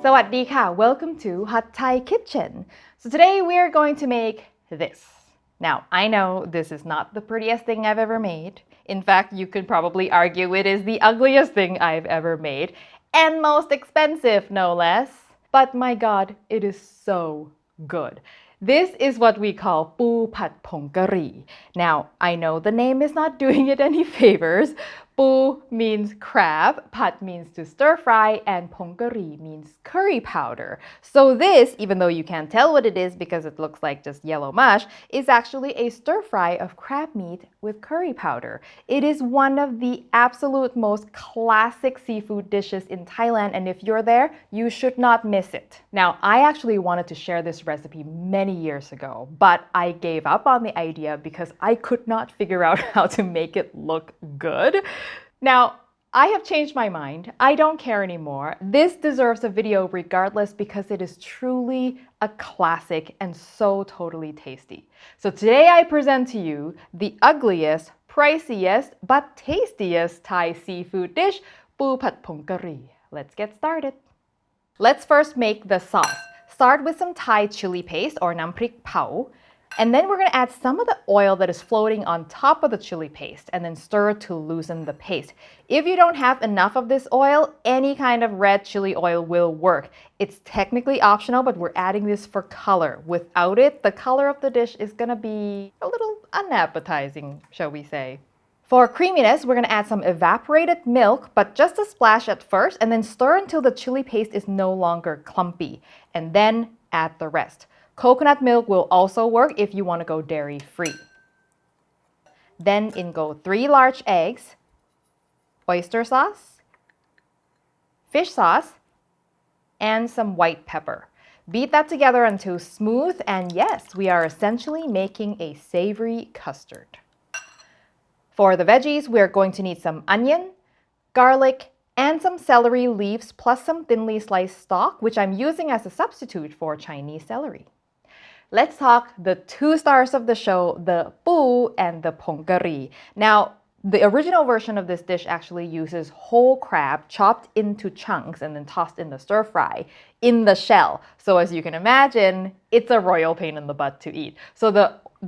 สวัสดีค่ะ Welcome to Hot Thai Kitchen. So today we are going to make this. Now, I know this is not the prettiest thing I've ever made. In fact, you could probably argue it is the ugliest thing I've ever made, and most expensive, no less. But my God, it is so good. This is what we call ปูผัดผงกะหรี่ Now, I know the name is not doing it any favors. ปู means crab, pat means to stir fry, and ผงกะหรี่ means curry powder. So this, even though you can't tell what it is because it looks like just yellow mush, is actually a stir fry of crab meat with curry powder. It is one of the absolute most classic seafood dishes in Thailand, and if you're there, you should not miss it. Now, I actually wanted to share this recipe many years ago, but I gave up on the idea because I could not figure out how to make it look good. Now, I have changed my mind. I don't care anymore. This deserves a video regardless because it is truly a classic and so totally tasty. So today I present to you the ugliest, priciest, but tastiest Thai seafood dish, ปูผัดผงกะหรี่ Let's get started. Let's first make the sauce. Start with some Thai chili paste or น้ำพริกเผา and then we're going to add some of the oil that is floating on top of the chili paste and then stir to loosen the paste. If you don't have enough of this oil, any kind of red chili oil will work. It's technically optional, but we're adding this for color. Without it, the color of the dish is going to be a little unappetizing, shall we say. For creaminess, we're going to add some evaporated milk, but just a splash at first, and then stir until the chili paste is no longer clumpy, and then add the rest. Coconut milk will also work if you want to go dairy-free. Then in go 3 large eggs, oyster sauce, fish sauce, and some white pepper. Beat that together until smooth, and yes, we are essentially making a savory custard. For the veggies, we're going to need some onion, garlic, and some celery leaves, plus some thinly sliced stalk, which I'm using as a substitute for Chinese celery. Let's talk the 2 stars of the show, the ปู and the ผงกะหรี่ Now, the original version of this dish actually uses whole crab chopped into chunks and then tossed in the stir fry in the shell. So as you can imagine, it's a royal pain in the butt to eat. So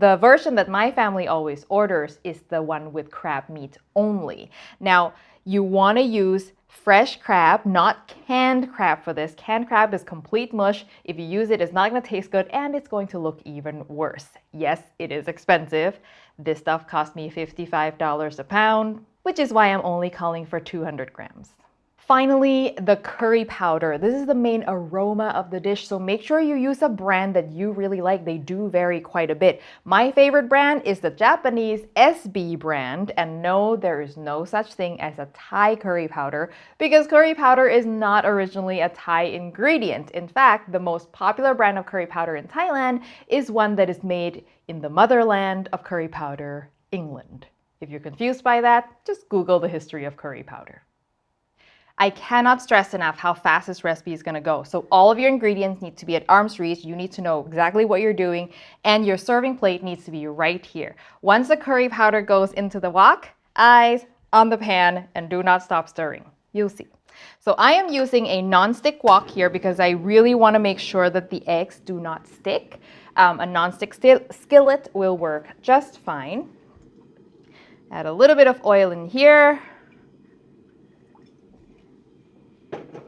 the version that my family always orders is the one with crab meat only. Now, you want to use fresh crab, not canned crab for this. Canned crab is complete mush. If you use it, it's not going to taste good and it's going to look even worse. Yes, it is expensive. This stuff cost me $55 a pound, which is why I'm only calling for 200 grams. Finally, the curry powder. This is the main aroma of the dish, so make sure you use a brand that you really like. They do vary quite a bit. My favorite brand is the Japanese SB brand, and no, there is no such thing as a Thai curry powder because curry powder is not originally a Thai ingredient. In fact, the most popular brand of curry powder in Thailand is one that is made in the motherland of curry powder, England. If you're confused by that, just Google the history of curry powder. I cannot stress enough how fast this recipe is going to go. So all of your ingredients need to be at arm's reach. You need to know exactly what you're doing, and your serving plate needs to be right here. Once the curry powder goes into the wok, eyes on the pan and do not stop stirring. You'll see. So I am using a non-stick wok here because I really want to make sure that the eggs do not stick. A non-stick skillet will work just fine. Add a little bit of oil in here.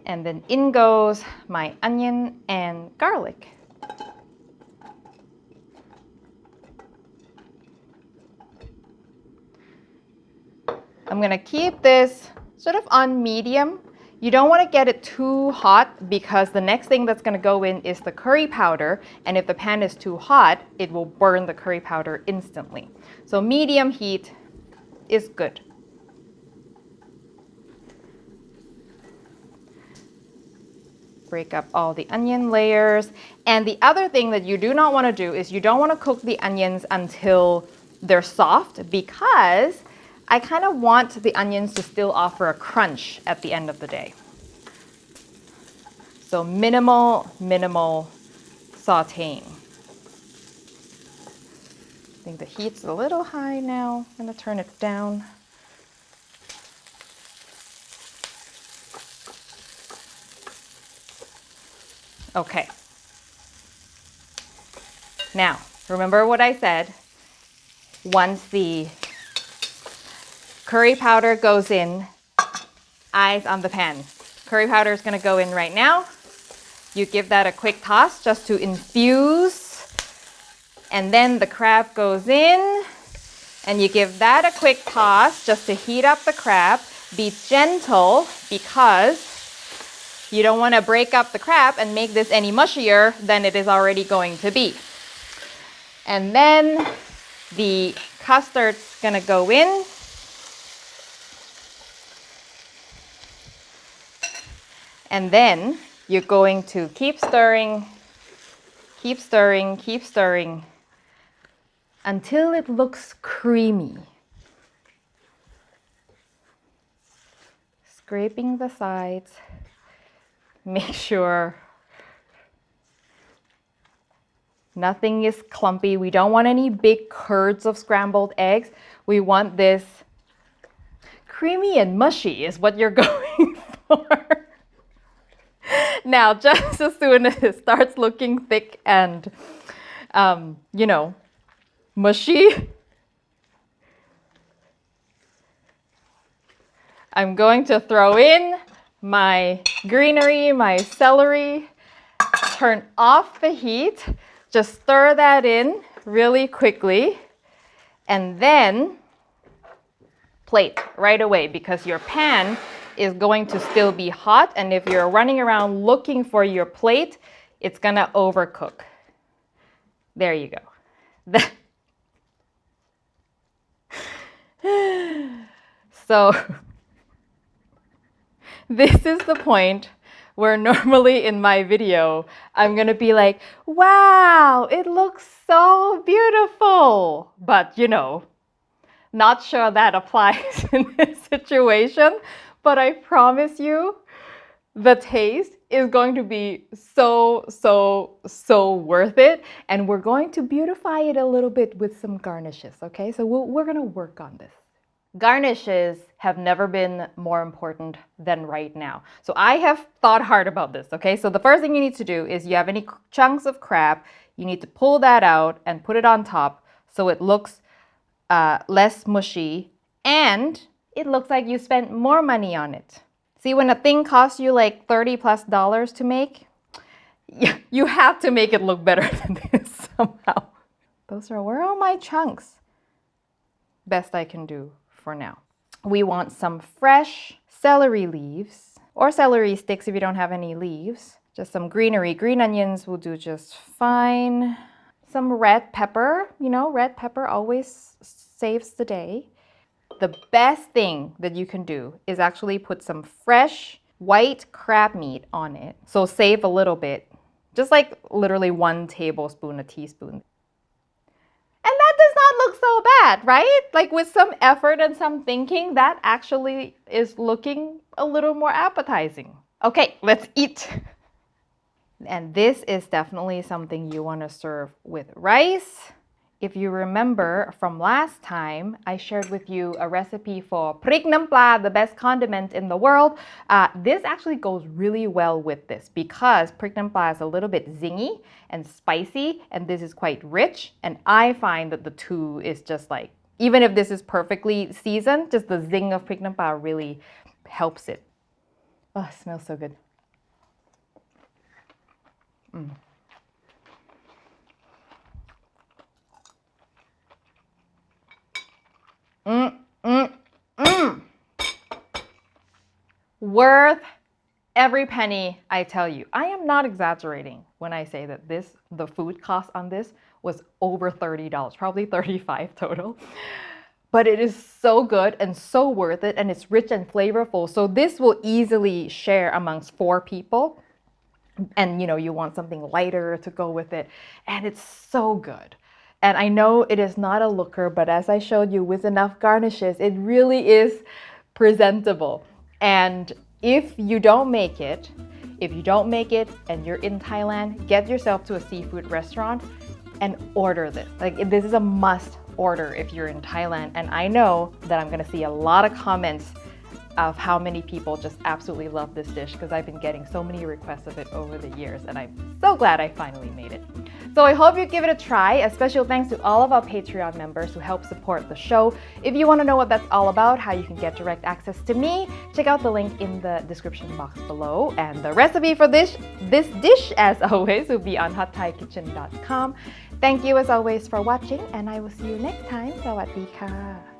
And then in goes my onion and garlic. I'm going to keep this sort of on medium. You don't want to get it too hot because the next thing that's going to go in is the curry powder, and if the pan is too hot, it will burn the curry powder instantly. So medium heat is good. Break up all the onion layers. And the other thing that you do not want to do is you don't want to cook the onions until they're soft because I kind of want the onions to still offer a crunch at the end of the day. So minimal sauteing. I think the heat's a little high now. I'm going to turn it down. Okay. Now, remember what I said? Once the curry powder goes in, eyes on the pan. Curry powder is going to go in right now. You give that a quick toss just to infuse. And then the crab goes in. And you give that a quick toss just to heat up the crab. Be gentle because you don't want to break up the crab and make this any mushier than it is already going to be. And then the custard's going to go in. And then you're going to keep stirring, keep stirring, keep stirring until it looks creamy. Scraping the sides. Make sure nothing is clumpy. We don't want any big curds of scrambled eggs. We want this creamy and mushy is what you're going for. Now, just as soon as it starts looking thick and, mushy, I'm going to throw in my greenery, my celery, turn off the heat, just stir that in really quickly, and then plate right away because your pan is going to still be hot, and if you're running around looking for your plate, it's gonna overcook. There you go. So this is the point where normally in my video, I'm gonna be like, wow, it looks so beautiful. But not sure that applies in this situation, but I promise you, the taste is going to be so worth it. And we're going to beautify it a little bit with some garnishes, okay? So we're gonna work on this. Garnishes have never been more important than right now. So I have thought hard about this, okay? So the first thing you need to do is you have any chunks of crab, you need to pull that out and put it on top so it looks less mushy and it looks like you spent more money on it. See, when a thing costs you like $30+ to make, you have to make it look better than this somehow. Where are all my chunks? Best I can do for now. We want some fresh celery leaves or celery sticks if you don't have any leaves. Just some greenery. Green onions will do just fine. Some red pepper. Red pepper always saves the day. The best thing that you can do is actually put some fresh white crab meat on it. So save a little bit. Just like literally 1 tablespoon, a teaspoon. And that does not look so bad, right? Like with some effort and some thinking, that actually is looking a little more appetizing. Okay, let's eat. And this is definitely something you want to serve with rice. If you remember from last time, I shared with you a recipe for prik nam pla, the best condiment in the world. This actually goes really well with this because prik nam pla is a little bit zingy and spicy, and this is quite rich. And I find that the two is just like, even if this is perfectly seasoned, just the zing of prik nam pla really helps it. Oh, it smells so good. Worth every penny, I tell you. I am not exaggerating when I say that the food cost on this was over $30, probably $35 total. But it is so good and so worth it, and it's rich and flavorful. So this will easily share amongst 4 people. And you want something lighter to go with it. And it's so good. And I know it is not a looker, but as I showed you with enough garnishes, it really is presentable. And if you don't make it and you're in Thailand, get yourself to a seafood restaurant and order this. Like, this is a must order if you're in Thailand. And I know that I'm gonna see a lot of comments of how many people just absolutely love this dish because I've been getting so many requests of it over the years, and I'm so glad I finally made it. So I hope you give it a try. A special thanks to all of our Patreon members who help support the show. If you want to know what that's all about, how you can get direct access to me, check out the link in the description box below. And the recipe for this dish, as always, will be on hotthaikitchen.com. Thank you as always for watching, and I will see you next time. สวัสดีค่ะ